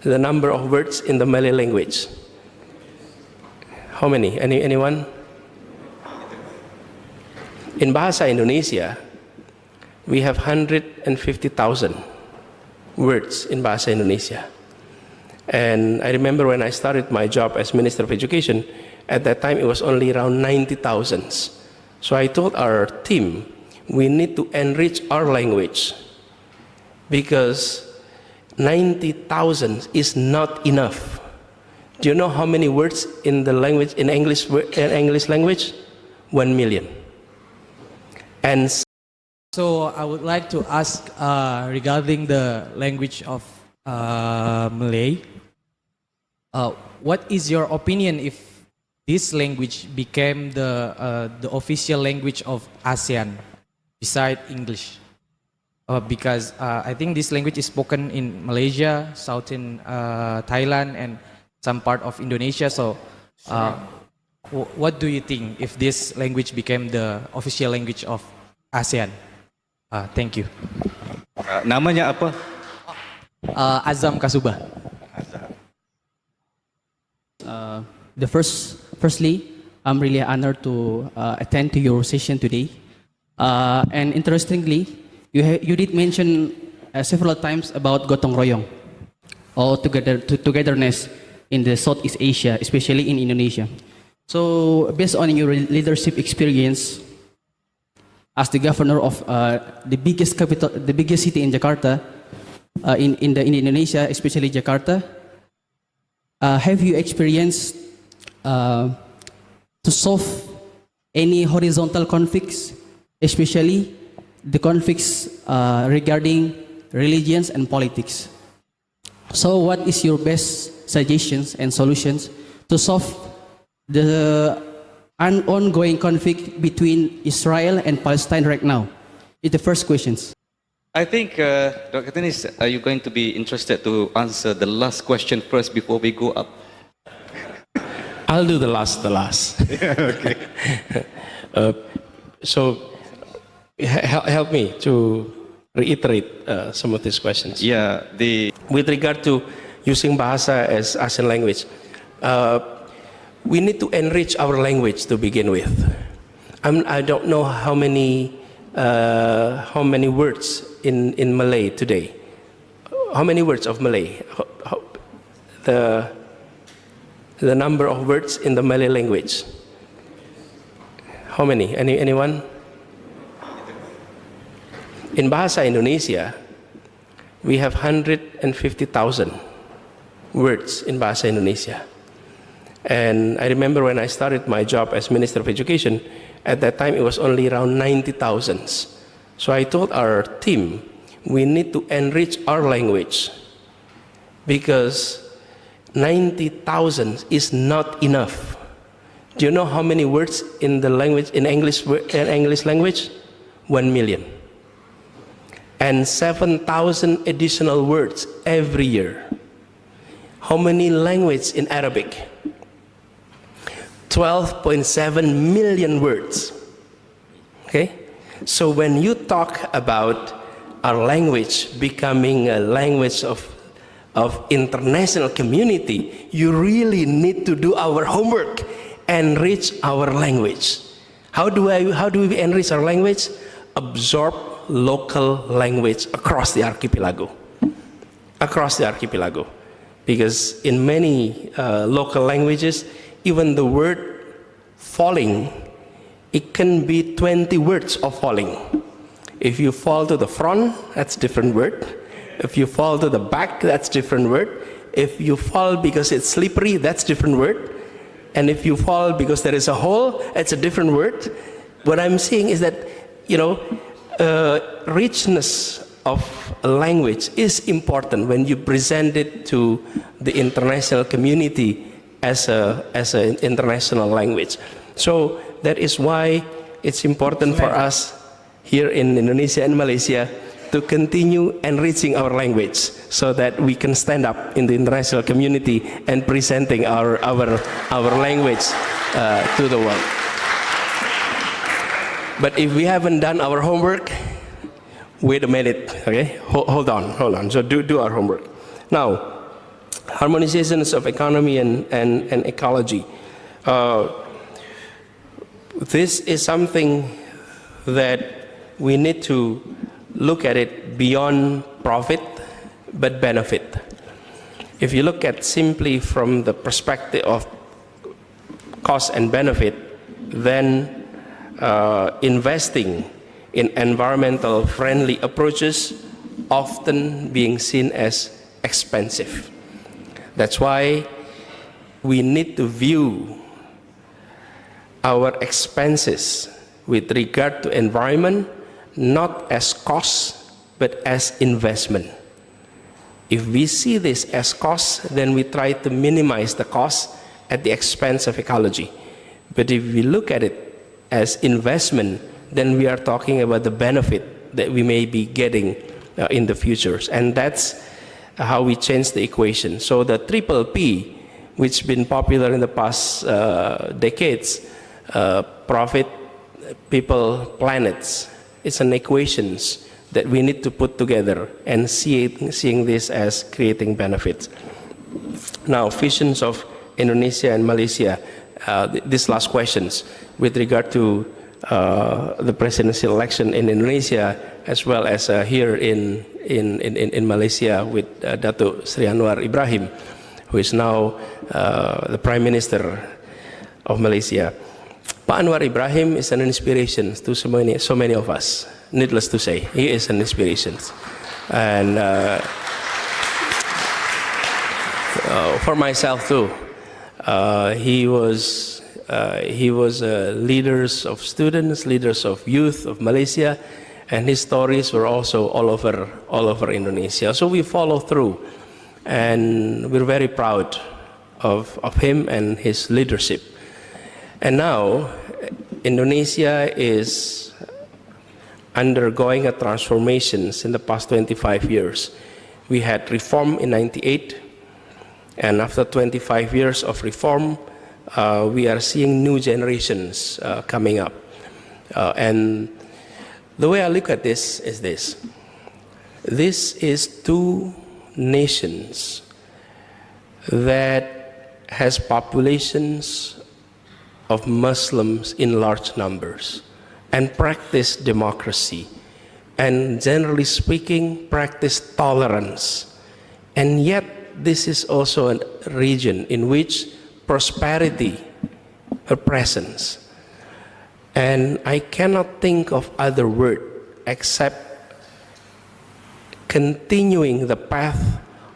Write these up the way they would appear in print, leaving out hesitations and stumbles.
the number of words in the Malay language? How many? Anyone? In Bahasa Indonesia, we have 150,000 words in Bahasa Indonesia. And I remember when I started my job as Minister of Education, at that time it was only around 90,000. So I told our team, we need to enrich our language because 90,000 is not enough. Do you know how many words in the language, in English language? 1 million. And so I would like to ask regarding the language of Malay. What is your opinion if this language became the official language of ASEAN beside English? Because I think this language is spoken in Malaysia, southern Thailand, and some part of Indonesia. So, what do you think if this language became the official language of ASEAN? Thank you. Namanya apa? Azam Kasubah. Firstly, I'm really honored to attend to your session today. And interestingly, you did mention several times about gotong royong, or togetherness in the Southeast Asia, especially in Indonesia. So, based on your leadership experience as the governor of the biggest city in Jakarta, in Indonesia, especially Jakarta, have you experienced to solve any horizontal conflicts, especially the conflicts regarding religions and politics? So what is your best suggestions and solutions to solve the ongoing conflict between Israel and Palestine right now? It's the first questions. I think, Dr. Tenis, are you going to be interested to answer the last question first before we go up? I'll do the last. Yeah, okay. So, help me to reiterate some of these questions. Yeah, with regard to using Bahasa as ASEAN language, we need to enrich our language to begin with. I don't know how many words in Malay today. How many words of Malay? The number of words in the Malay language. How many? Anyone? In Bahasa Indonesia, we have 150,000 words in Bahasa Indonesia. And I remember when I started my job as Minister of Education, at that time it was only around 90,000. So I told our team, we need to enrich our language because 90,000 is not enough. Do you know how many words in the language, in English language? 1 million. And 7,000 additional words every year. How many languages in Arabic? 12.7 million words. Okay? So when you talk about our language becoming a language of international community, you really need to do our homework, enrich our language. How do we enrich our language? Absorb local language across the archipelago. Across the archipelago. Because in many local languages, even the word falling, it can be 20 words of falling. If you fall to the front, that's a different word. If you fall to the back, that's a different word. If you fall because it's slippery, that's a different word. And if you fall because there is a hole, it's a different word. What I'm saying is that, richness of a language is important when you present it to the international community as an international language. So that is why it's important for us here in Indonesia and Malaysia to continue enriching our language so that we can stand up in the international community and presenting our language to the world. But if we haven't done our homework, wait a minute, okay? Hold on. So do our homework. Now, harmonizations of economy and ecology. This is something that we need to look at it beyond profit, but benefit. If you look at simply from the perspective of cost and benefit, then investing in environmental friendly approaches often being seen as expensive. That's why we need to view our expenses with regard to environment not as cost but as investment. If we see this as cost, then we try to minimize the cost at the expense of ecology. But if we look at it as investment, then we are talking about the benefit that we may be getting in the futures. And that's how we change the equation. So the triple P, which has been popular in the past decades, profit, people, planets, it's an equations that we need to put together and seeing this as creating benefits. Now, visions of Indonesia and Malaysia, these last questions with regard to the presidential election in Indonesia, as well as here in Malaysia with Datuk Sri Anwar Ibrahim, who is now the Prime Minister of Malaysia. Pak Anwar Ibrahim is an inspiration to so many of us. Needless to say, he is an inspiration. And for myself too, he was leaders of students, leaders of youth of Malaysia, and his stories were also all over Indonesia. So we follow through, and we're very proud of him and his leadership. And now Indonesia is undergoing a transformations in the past 25 years. We had reform in '98, and after 25 years of reform, we are seeing new generations coming up. And the way I look at this is this. This is two nations that has populations of Muslims in large numbers and practice democracy, and generally speaking, practice tolerance. And yet, this is also a region in which prosperity, a presence. And I cannot think of other word except continuing the path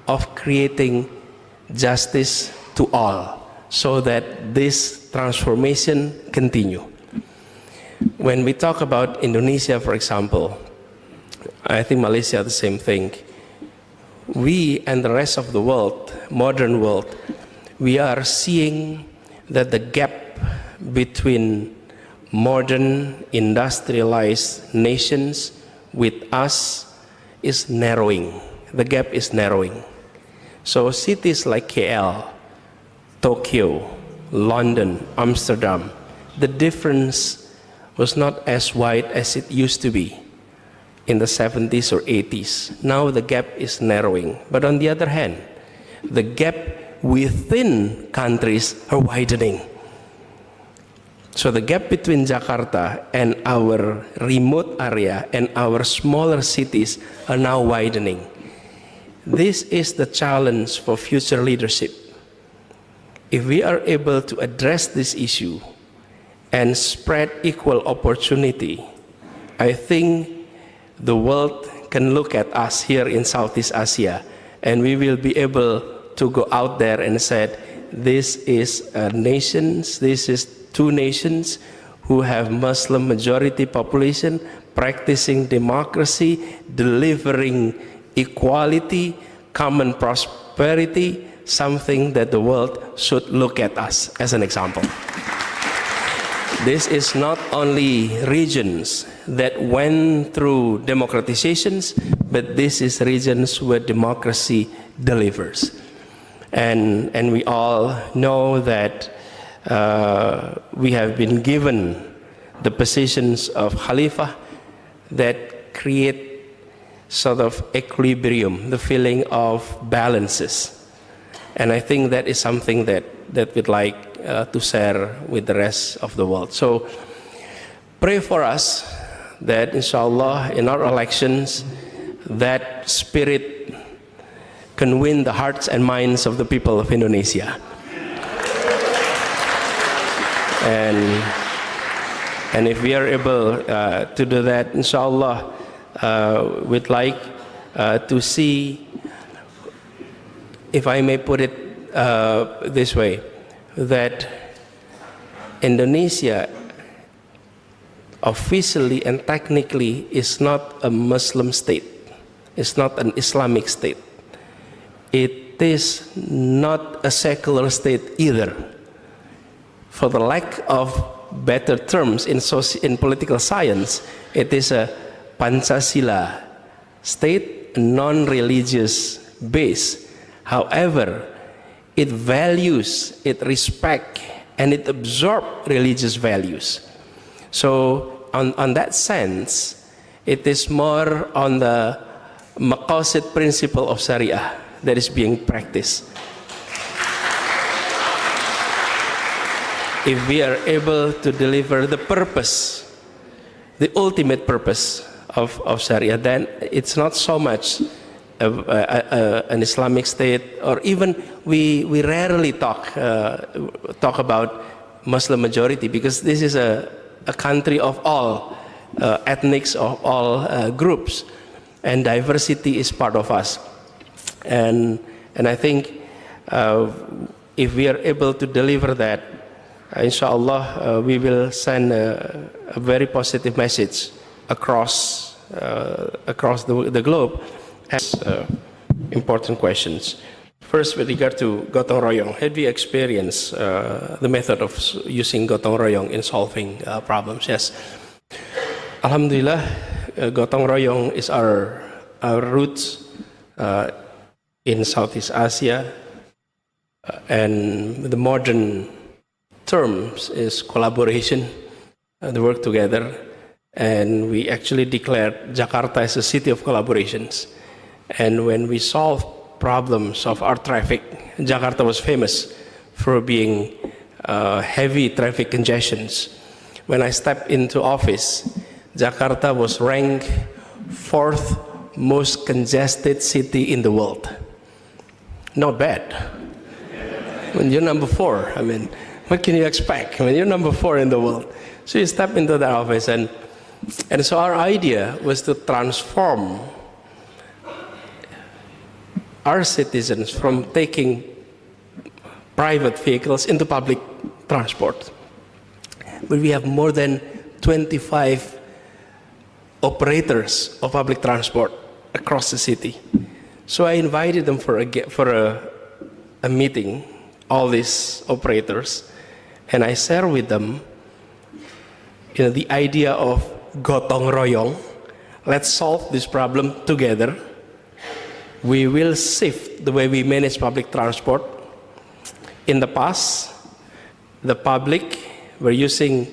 of creating justice to all, so that this transformation continue. When we talk about Indonesia, for example, I think Malaysia the same thing. We and the rest of the world, modern world, we are seeing that the gap between modern industrialized nations with us is narrowing. The gap is narrowing. So cities like KL, Tokyo, London, Amsterdam, the difference was not as wide as it used to be in the 70s or 80s. Now the gap is narrowing. But on the other hand, the gap within countries are widening. So the gap between Jakarta and our remote area and our smaller cities are now widening. This is the challenge for future leadership. If we are able to address this issue and spread equal opportunity, I think the world can look at us here in Southeast Asia, and we will be able to go out there and say, this is a nation, this is two nations who have Muslim majority population, practicing democracy, delivering equality, common prosperity, something that the world should look at us as an example. This is not only regions that went through democratizations, but this is regions where democracy delivers. And we all know that we have been given the positions of Khalifah that create sort of equilibrium, the feeling of balances. And I think that is something that we'd like to share with the rest of the world. So pray for us that inshallah in our elections that spirit can win the hearts and minds of the people of Indonesia. And if we are able to do that, inshallah, we'd like to see, if I may put it this way, that Indonesia officially and technically is not a Muslim state. It's not an Islamic state. It is not a secular state either. For the lack of better terms in political science, it is a Pancasila state, non-religious base. However, it values, it respects, and it absorbs religious values. So on that sense, it is more on the maqasid principle of Sharia that is being practiced. If we are able to deliver the purpose, the ultimate purpose of Sharia, then it's not so much an Islamic state, or even we rarely talk about Muslim majority, because this is a country of all ethnics, of all groups, and diversity is part of us. And I think if we are able to deliver that, inshallah, we will send a very positive message across the globe. As important questions. First, with regard to gotong royong, have you experienced the method of using gotong royong in solving problems? Yes. Alhamdulillah, gotong royong is our roots in Southeast Asia, and the modern terms is collaboration, the work together, and we actually declared Jakarta as a city of collaborations. And when we solved problems of our traffic, Jakarta was famous for being heavy traffic congestions. When I stepped into office, Jakarta was ranked 4th most congested city in the world. Not bad. When you're number 4, I mean, what can you expect? I mean, you're number 4 in the world. So you step into that office, and so our idea was to transform our citizens from taking private vehicles into public transport. But we have more than 25 operators of public transport across the city. So I invited them for a meeting, all these operators, and I share with them, the idea of gotong royong. Let's solve this problem together. We will shift the way we manage public transport. In the past, the public were using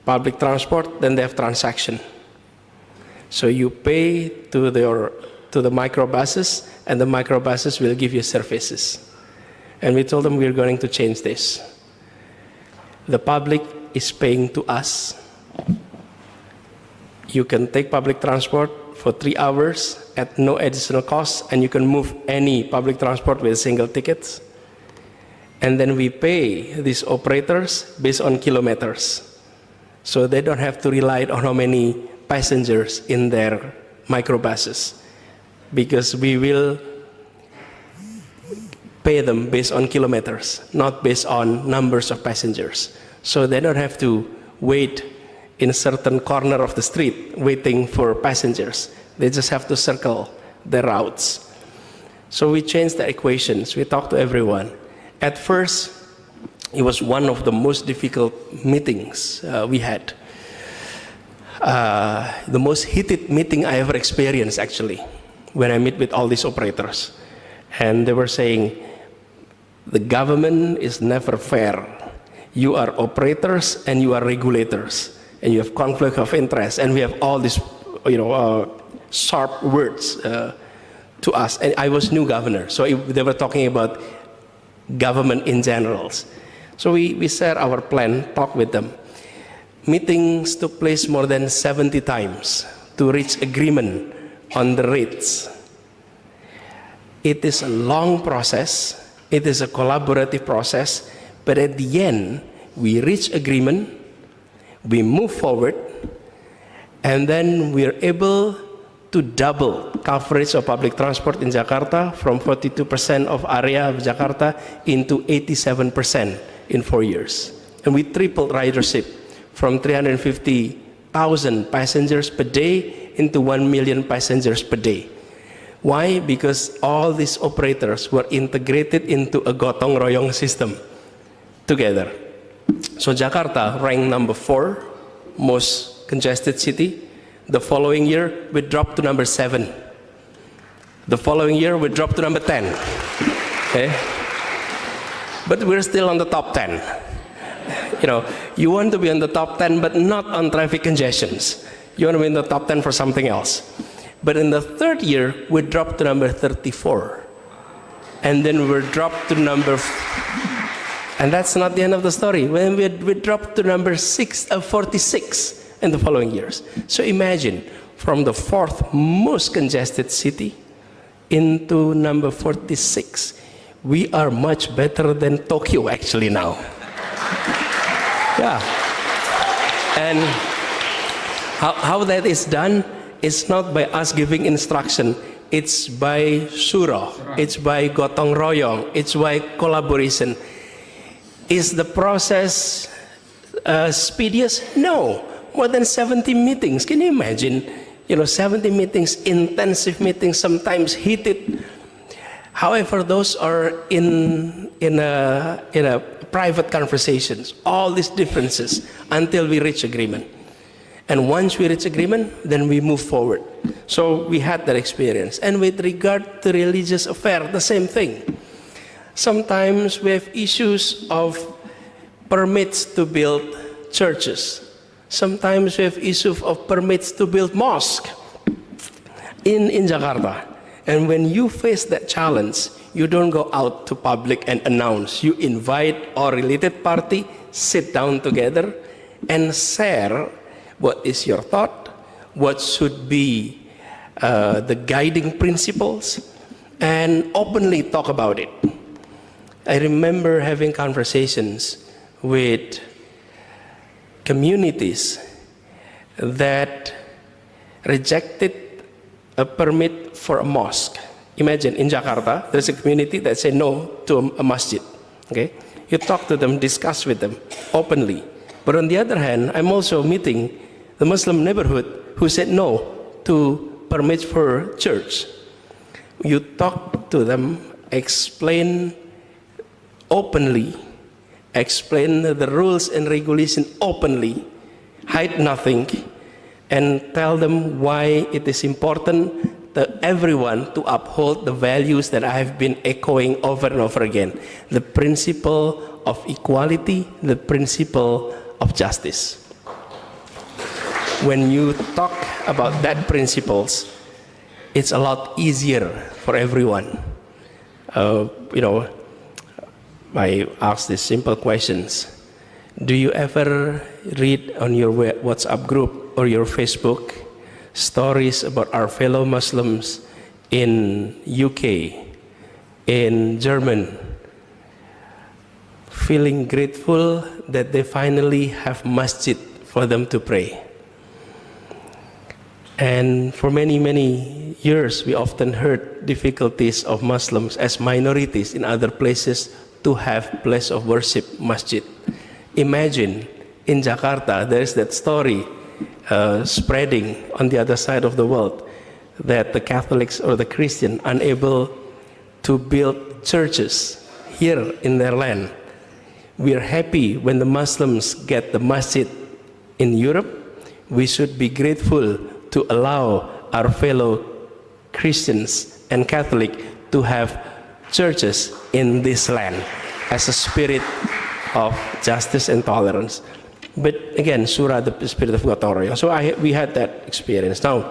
public transport, then they have transaction. So you pay to the microbuses, and the microbuses will give you services. And we told them we're going to change this. The public is paying to us. You can take public transport for 3 hours at no additional cost, and you can move any public transport with single tickets. And then we pay these operators based on kilometers. So they don't have to rely on how many passengers in their microbuses, because we will pay them based on kilometers, not based on numbers of passengers. So they don't have to wait in a certain corner of the street waiting for passengers. They just have to circle the routes. So we changed the equations. We talked to everyone. At first, it was one of the most difficult meetings we had. The most heated meeting I ever experienced, actually, when I meet with all these operators. And they were saying, the government is never fair. You are operators and you are regulators, and you have conflict of interest, and we have all these, sharp words to us. And I was new governor, so they were talking about government in general. So we share our plan, talk with them. Meetings took place more than 70 times to reach agreement on the rates. It is a long process, it is a collaborative process, but at the end, we reach agreement, we move forward, and then we are able to double coverage of public transport in Jakarta from 42% of area of Jakarta into 87% in 4 years. And we tripled ridership from 350,000 passengers per day into 1 million passengers per day. Why? Because all these operators were integrated into a gotong royong system together. So Jakarta ranked number 4 most congested city. The following year, we dropped to number 7. The following year, we dropped to number 10. Okay? But we're still on the top 10. You know, you want to be on the top 10, but not on traffic congestions. You want to be in the top 10 for something else. But in the third year, we dropped to number 34. And then we dropped to number... And that's not the end of the story. When we dropped to number 46 in the following years. So imagine, from the 4th most congested city into number 46. We are much better than Tokyo actually now. Yeah. And how that is done, it's not by us giving instruction. It's by suro, it's by gotong royong, it's by collaboration. Is the process speediest? No. More than 70 meetings. Can you imagine? 70 meetings, intensive meetings, sometimes heated. However, those are in a private conversations. All these differences until we reach agreement. And once we reach agreement, then we move forward. So we had that experience. And with regard to religious affair, the same thing. Sometimes we have issues of permits to build churches. Sometimes we have issues of permits to build mosques in Jakarta. And when you face that challenge, you don't go out to public and announce. You invite all related party, sit down together and share what is your thought, what should be the guiding principles, and openly talk about it. I remember having conversations with communities that rejected a permit for a mosque. Imagine in Jakarta, there's a community that say no to a masjid. Okay, you talk to them, discuss with them openly. But on the other hand, I'm also meeting the Muslim neighborhood who said no to permits for church. You talk to them, explain openly, explain the rules and regulation openly, hide nothing, and tell them why it is important to everyone to uphold the values that I have been echoing over and over again. The principle of equality, the principle of justice. When you talk about that principles, it's a lot easier for everyone. I ask these simple questions. Do you ever read on your WhatsApp group or your Facebook stories about our fellow Muslims in UK, in Germany, feeling grateful that they finally have masjid for them to pray? And for many, many years, we often heard difficulties of Muslims as minorities in other places to have place of worship, masjid. Imagine in Jakarta, there is that story spreading on the other side of the world that the Catholics or the Christian unable to build churches here in their land. We are happy when the Muslims get the masjid in Europe. We should be grateful to allow our fellow Christians and Catholic to have churches in this land as a spirit of justice and tolerance. But again, surah, the spirit of gotong royong. So we had that experience. Now,